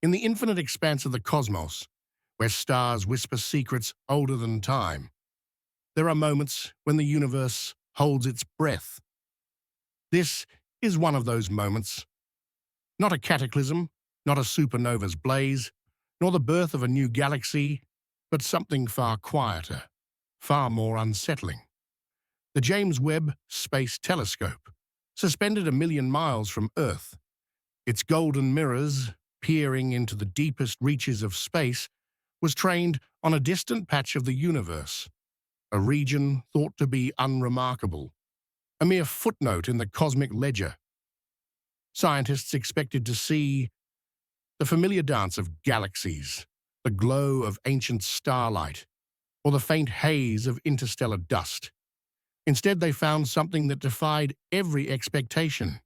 In the infinite expanse of the cosmos, where stars whisper secrets older than time, there are moments when the universe holds its breath. This is one of those moments. Not a cataclysm, not a supernova's blaze, nor the birth of a new galaxy, but something far quieter, far more unsettling. The James Webb Space Telescope, suspended 1 million miles from Earth, its golden mirrors peering into the deepest reaches of space, was trained on a distant patch of the universe, a region thought to be unremarkable, a mere footnote in the cosmic ledger. Scientists expected to see the familiar dance of galaxies, the glow of ancient starlight, or the faint haze of interstellar dust. Instead, they found something that defied every expectation,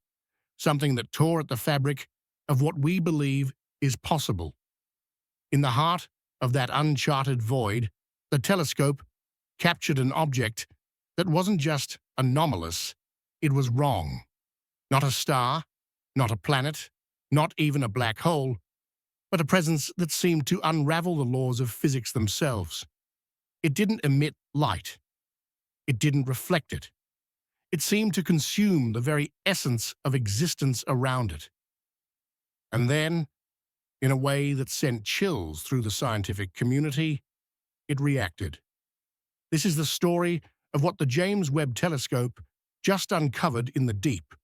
something that tore at the fabric of what we believe is possible. In the heart of that uncharted void, the telescope captured an object that wasn't just anomalous, it was wrong. Not a star, not a planet, not even a black hole, but a presence that seemed to unravel the laws of physics themselves. It didn't emit light. It didn't reflect it. It seemed to consume the very essence of existence around it. And then, in a way that sent chills through the scientific community, it reacted. This is the story of what the James Webb Telescope just uncovered in the deep,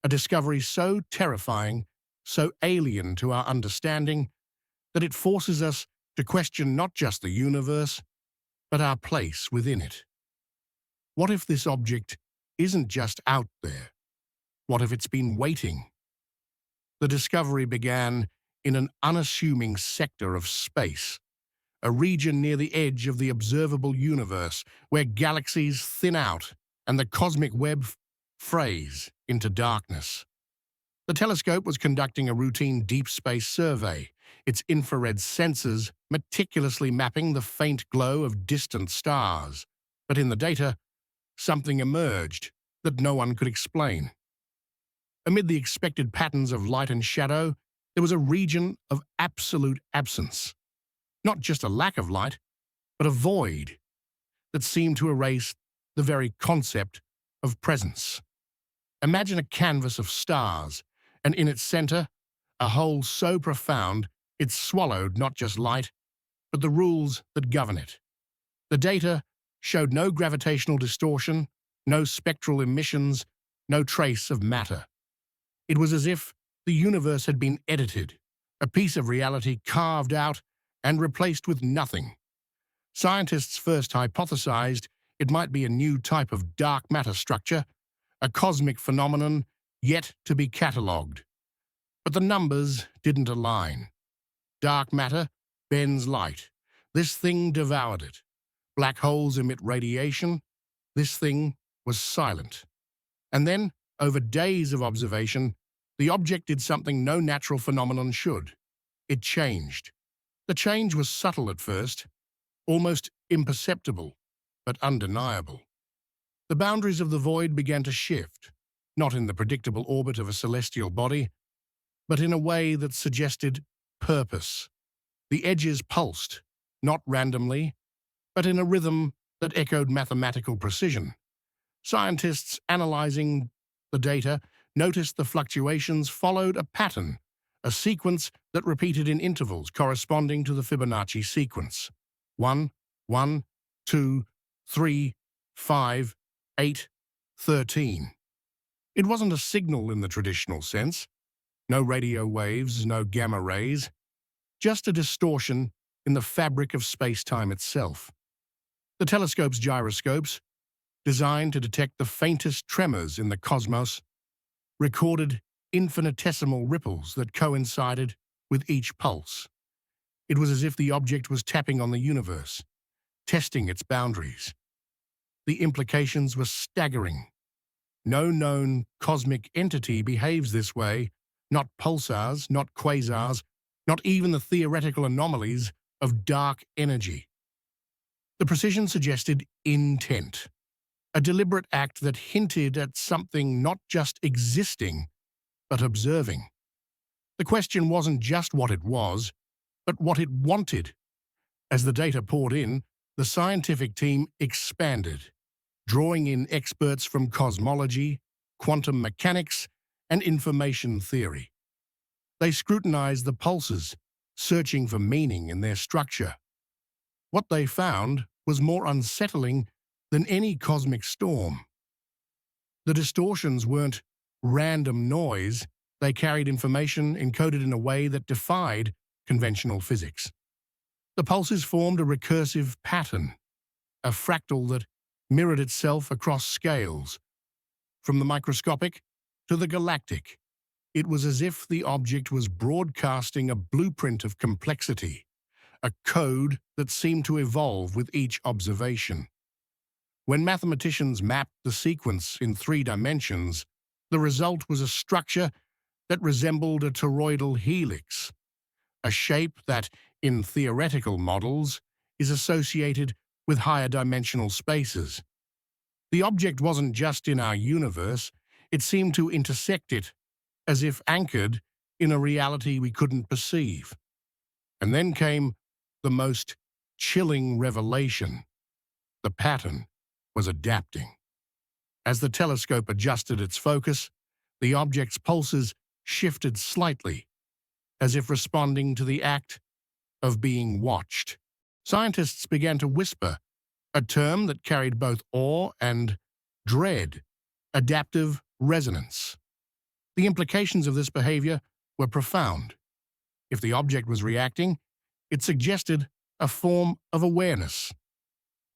a discovery so terrifying, so alien to our understanding, that it forces us to question not just the universe, but our place within it. What if this object isn't just out there? What if it's been waiting? The discovery began in an unassuming sector of space, a region near the edge of the observable universe where galaxies thin out and the cosmic web frays into darkness. The telescope was conducting a routine deep space survey, its infrared sensors meticulously mapping the faint glow of distant stars. But in the data, something emerged that no one could explain. Amid the expected patterns of light and shadow, there was a region of absolute absence. Not just a lack of light, but a void that seemed to erase the very concept of presence. Imagine a canvas of stars, and in its center, a hole so profound it swallowed not just light, but the rules that govern it. The data showed no gravitational distortion, no spectral emissions, no trace of matter. It was as if the universe had been edited, a piece of reality carved out and replaced with nothing. Scientists first hypothesized it might be a new type of dark matter structure, a cosmic phenomenon yet to be catalogued. But the numbers didn't align. Dark matter bends light. This thing devoured it. Black holes emit radiation. This thing was silent. And then, over days of observation, the object did something no natural phenomenon should. It changed. The change was subtle at first, almost imperceptible, but undeniable. The boundaries of the void began to shift, not in the predictable orbit of a celestial body, but in a way that suggested purpose. The edges pulsed, not randomly, but in a rhythm that echoed mathematical precision. Scientists analyzing the data noticed the fluctuations followed a pattern, a sequence that repeated in intervals corresponding to the Fibonacci sequence. 1, 1, 2, 3, 5, 8, 13. It wasn't a signal in the traditional sense. No radio waves, no gamma rays. Just a distortion in the fabric of space-time itself. The telescope's gyroscopes, designed to detect the faintest tremors in the cosmos, recorded infinitesimal ripples that coincided with each pulse. It was as if the object was tapping on the universe, testing its boundaries. The implications were staggering. No known cosmic entity behaves this way, not pulsars, not quasars, not even the theoretical anomalies of dark energy. The precision suggested intent, a deliberate act that hinted at something not just existing, but observing. The question wasn't just what it was, but what it wanted. As the data poured in, the scientific team expanded, drawing in experts from cosmology, quantum mechanics, and information theory. They scrutinized the pulses, searching for meaning in their structure. What they found was more unsettling than any cosmic storm. The distortions weren't random noise, they carried information encoded in a way that defied conventional physics. The pulses formed a recursive pattern, a fractal that mirrored itself across scales. From the microscopic to the galactic, it was as if the object was broadcasting a blueprint of complexity, a code that seemed to evolve with each observation. When mathematicians mapped the sequence in 3 dimensions, the result was a structure that resembled a toroidal helix, a shape that, in theoretical models, is associated with higher dimensional spaces. The object wasn't just in our universe, it seemed to intersect it, as if anchored in a reality we couldn't perceive. And then came the most chilling revelation. The pattern was adapting. As the telescope adjusted its focus, the object's pulses shifted slightly, as if responding to the act of being watched. Scientists began to whisper, a term that carried both awe and dread, adaptive resonance. The implications of this behavior were profound. If the object was reacting, it suggested a form of awareness.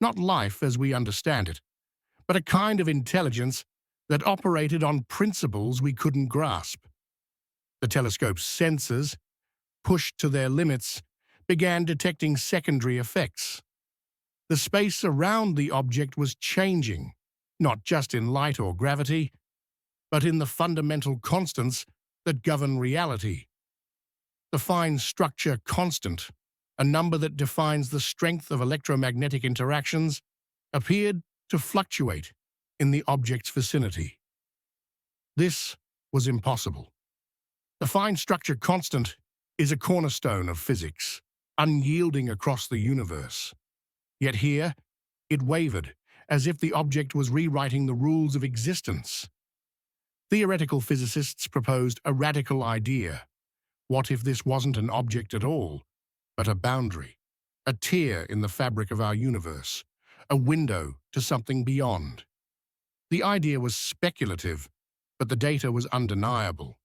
Not life as we understand it, but a kind of intelligence that operated on principles we couldn't grasp. The telescope's sensors, pushed to their limits, began detecting secondary effects. The space around the object was changing, not just in light or gravity, but in the fundamental constants that govern reality. The fine structure constant, a number that defines the strength of electromagnetic interactions, appeared to fluctuate in the object's vicinity. This was impossible. The fine structure constant is a cornerstone of physics, unyielding across the universe. Yet here, it wavered, as if the object was rewriting the rules of existence. Theoretical physicists proposed a radical idea. What if this wasn't an object at all, but a boundary, a tear in the fabric of our universe, a window to something beyond? The idea was speculative, but the data was undeniable.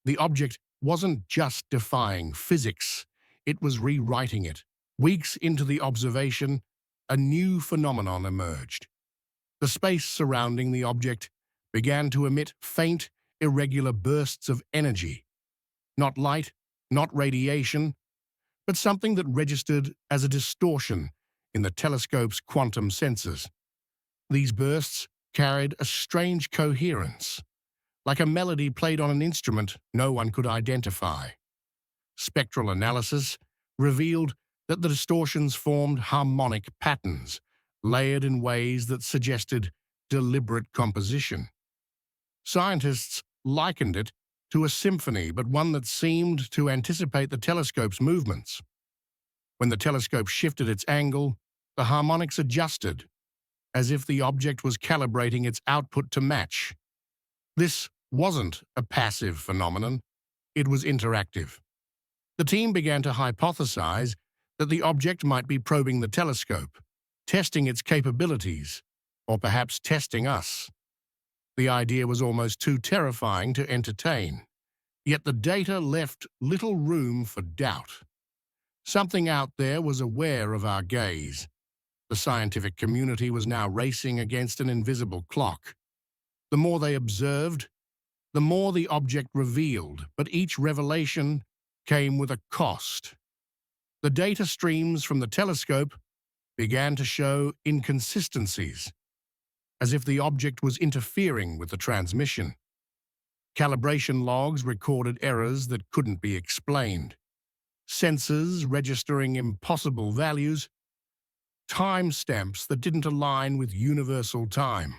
The object wasn't just defying physics, it was rewriting it. Weeks into the observation, a new phenomenon emerged. The space surrounding the object began to emit faint, irregular bursts of energy. Not light, not radiation, but something that registered as a distortion in the telescope's quantum sensors. These bursts carried a strange coherence, like a melody played on an instrument no one could identify. Spectral analysis revealed that the distortions formed harmonic patterns, layered in ways that suggested deliberate composition. Scientists likened it to a symphony, but one that seemed to anticipate the telescope's movements. When the telescope shifted its angle, the harmonics adjusted, as if the object was calibrating its output to match. This wasn't a passive phenomenon, it was interactive. The team began to hypothesize that the object might be probing the telescope, testing its capabilities, or perhaps testing us. The idea was almost too terrifying to entertain, yet the data left little room for doubt. Something out there was aware of our gaze. The scientific community was now racing against an invisible clock. The more they observed, the more the object revealed, but each revelation came with a cost. The data streams from the telescope began to show inconsistencies, as if the object was interfering with the transmission. Calibration logs recorded errors that couldn't be explained, sensors registering impossible values, timestamps that didn't align with universal time.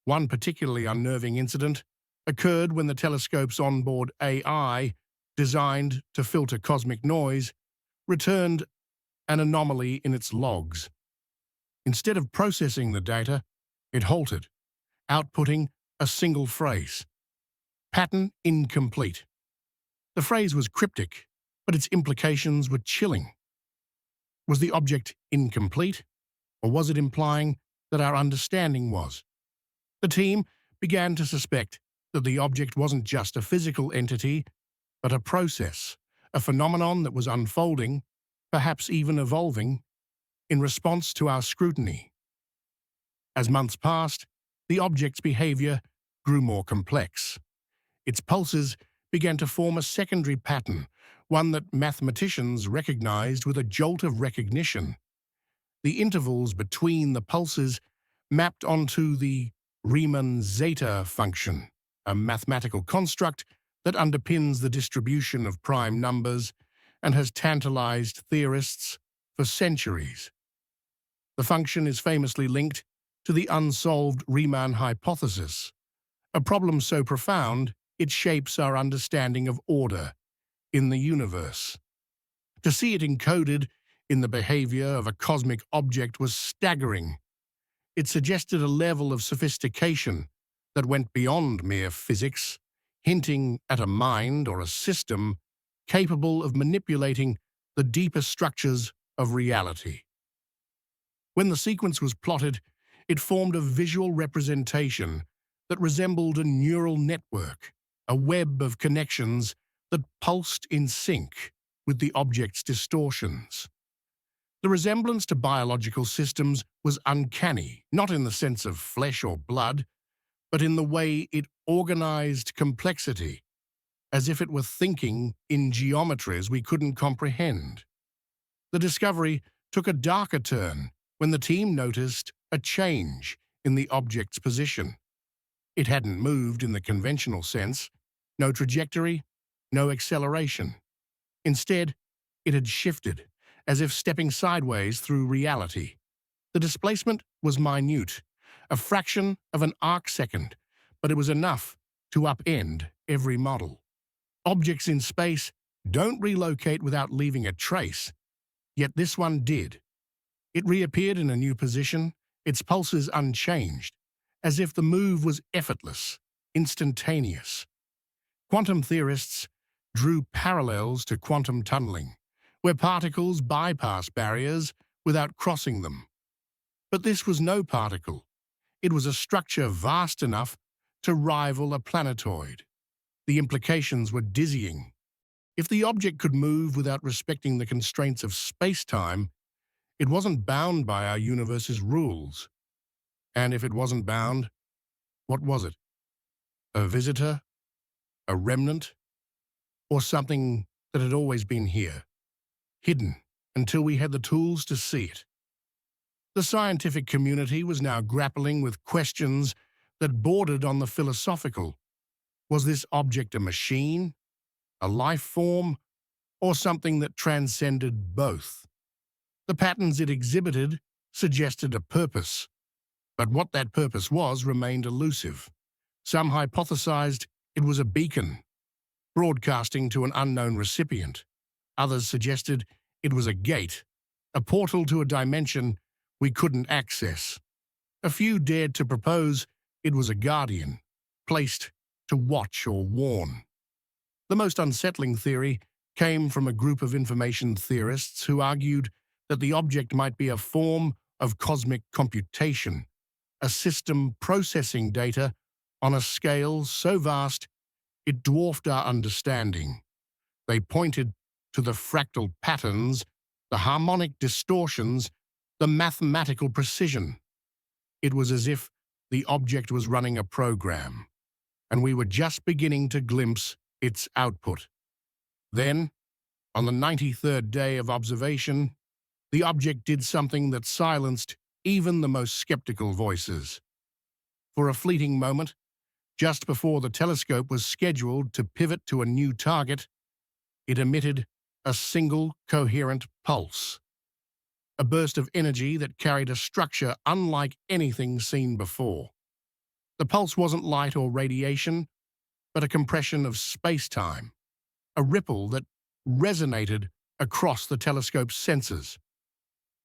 One particularly unnerving incident occurred when the telescope's onboard AI designed to filter cosmic noise, returned an anomaly in its logs. Instead of processing the data, it halted, outputting a single phrase. Pattern incomplete. The phrase was cryptic, but its implications were chilling. Was the object incomplete, or was it implying that our understanding was? The team began to suspect that the object wasn't just a physical entity, but a process, a phenomenon that was unfolding, perhaps even evolving, in response to our scrutiny. As months passed, the object's behavior grew more complex. Its pulses began to form a secondary pattern, one that mathematicians recognized with a jolt of recognition. The intervals between the pulses mapped onto the Riemann zeta function, a mathematical construct that underpins the distribution of prime numbers and has tantalized theorists for centuries. The function is famously linked to the unsolved Riemann hypothesis, a problem so profound it shapes our understanding of order in the universe. To see it encoded in the behavior of a cosmic object was staggering. It suggested a level of sophistication that went beyond mere physics, hinting at a mind or a system capable of manipulating the deeper structures of reality. When the sequence was plotted, it formed a visual representation that resembled a neural network, a web of connections that pulsed in sync with the object's distortions. The resemblance to biological systems was uncanny, not in the sense of flesh or blood, but in the way it organized complexity, as if it were thinking in geometries we couldn't comprehend. The discovery took a darker turn when the team noticed a change in the object's position. It hadn't moved in the conventional sense, no trajectory, no acceleration. Instead, it had shifted, as if stepping sideways through reality. The displacement was minute, a fraction of an arcsecond, but it was enough to upend every model. Objects in space don't relocate without leaving a trace, yet this one did. It reappeared in a new position, its pulses unchanged, as if the move was effortless, instantaneous. Quantum theorists drew parallels to quantum tunneling, where particles bypass barriers without crossing them. But this was no particle. It was a structure vast enough to rival a planetoid. The implications were dizzying. If the object could move without respecting the constraints of space-time, it wasn't bound by our universe's rules. And if it wasn't bound, what was it? A visitor? A remnant? Or something that had always been here, hidden until we had the tools to see it? The scientific community was now grappling with questions that bordered on the philosophical. Was this object a machine, a life form, or something that transcended both? The patterns it exhibited suggested a purpose, but what that purpose was remained elusive. Some hypothesized it was a beacon, broadcasting to an unknown recipient. Others suggested it was a gate, a portal to a dimension we couldn't access. A few dared to propose it was a guardian, placed to watch or warn. The most unsettling theory came from a group of information theorists who argued that the object might be a form of cosmic computation, a system processing data on a scale so vast it dwarfed our understanding. They pointed to the fractal patterns, the harmonic distortions, the mathematical precision. It was as if the object was running a program, and we were just beginning to glimpse its output. Then, on the 93rd day of observation, the object did something that silenced even the most skeptical voices. For a fleeting moment, just before the telescope was scheduled to pivot to a new target, it emitted a single coherent pulse. A burst of energy that carried a structure unlike anything seen before. The pulse wasn't light or radiation, but a compression of space-time, a ripple that resonated across the telescope's sensors.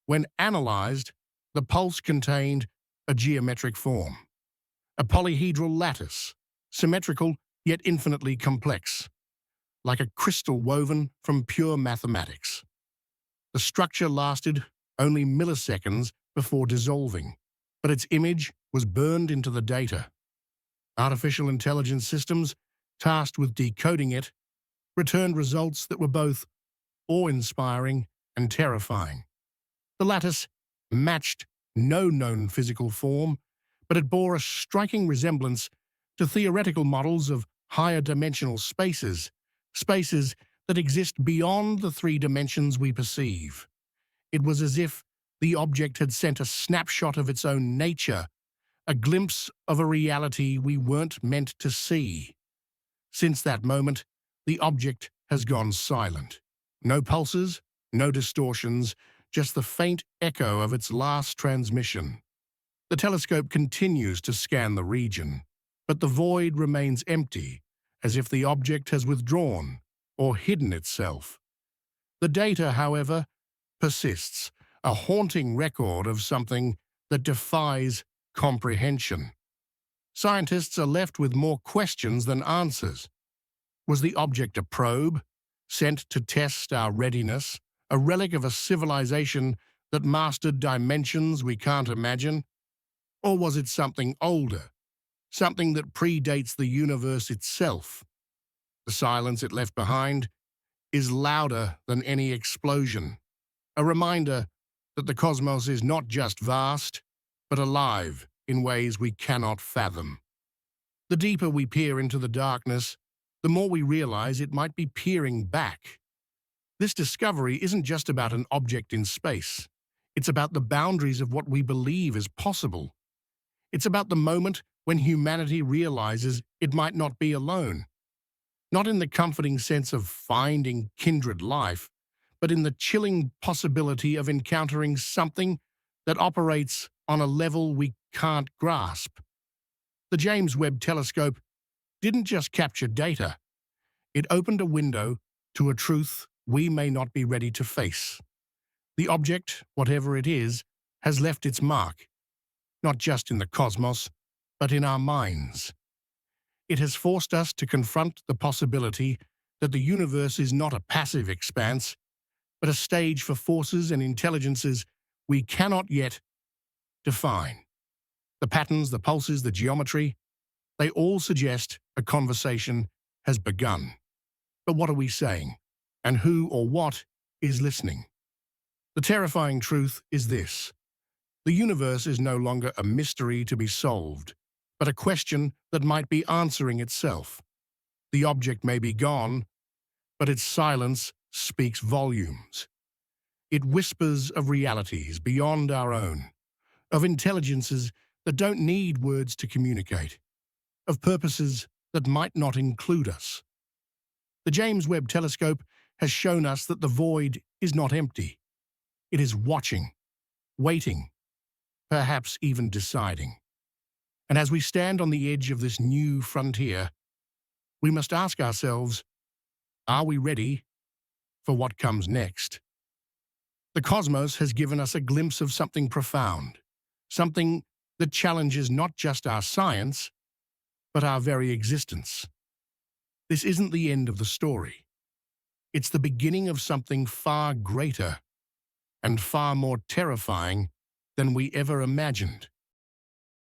When analyzed, the pulse contained a geometric form, a polyhedral lattice, symmetrical yet infinitely complex, like a crystal woven from pure mathematics. The structure lasted only milliseconds before dissolving, but its image was burned into the data. Artificial intelligence systems, tasked with decoding it, returned results that were both awe-inspiring and terrifying. The lattice matched no known physical form, but it bore a striking resemblance to theoretical models of higher dimensional spaces, spaces that exist beyond the three dimensions we perceive. It was as if the object had sent a snapshot of its own nature, a glimpse of a reality we weren't meant to see. Since that moment, the object has gone silent. No pulses, no distortions, just the faint echo of its last transmission. The telescope continues to scan the region, but the void remains empty, as if the object has withdrawn or hidden itself. The data, however, persists, a haunting record of something that defies comprehension. Scientists are left with more questions than answers. Was the object a probe, sent to test our readiness, a relic of a civilization that mastered dimensions we can't imagine? Or was it something older, something that predates the universe itself? The silence it left behind is louder than any explosion, a reminder that the cosmos is not just vast, but alive in ways we cannot fathom. The deeper we peer into the darkness, the more we realize it might be peering back. This discovery isn't just about an object in space. It's about the boundaries of what we believe is possible. It's about the moment when humanity realizes it might not be alone. Not in the comforting sense of finding kindred life, but in the chilling possibility of encountering something that operates on a level we can't grasp. The James Webb Telescope didn't just capture data. It opened a window to a truth we may not be ready to face. The object, whatever it is, has left its mark, not just in the cosmos, but in our minds. It has forced us to confront the possibility that the universe is not a passive expanse, but a stage for forces and intelligences we cannot yet define. The patterns, the pulses, the geometry, they all suggest a conversation has begun. But what are we saying? And who or what is listening? The terrifying truth is this: the universe is no longer a mystery to be solved, but a question that might be answering itself. The object may be gone, but its silence speaks volumes. It whispers of realities beyond our own, of intelligences that don't need words to communicate, of purposes that might not include us. The James Webb Telescope has shown us that the void is not empty. It is watching, waiting, perhaps even deciding. And as we stand on the edge of this new frontier, we must ask ourselves, are we ready for what comes next? The cosmos has given us a glimpse of something profound, something that challenges not just our science, but our very existence. This isn't the end of the story. It's the beginning of something far greater and far more terrifying than we ever imagined.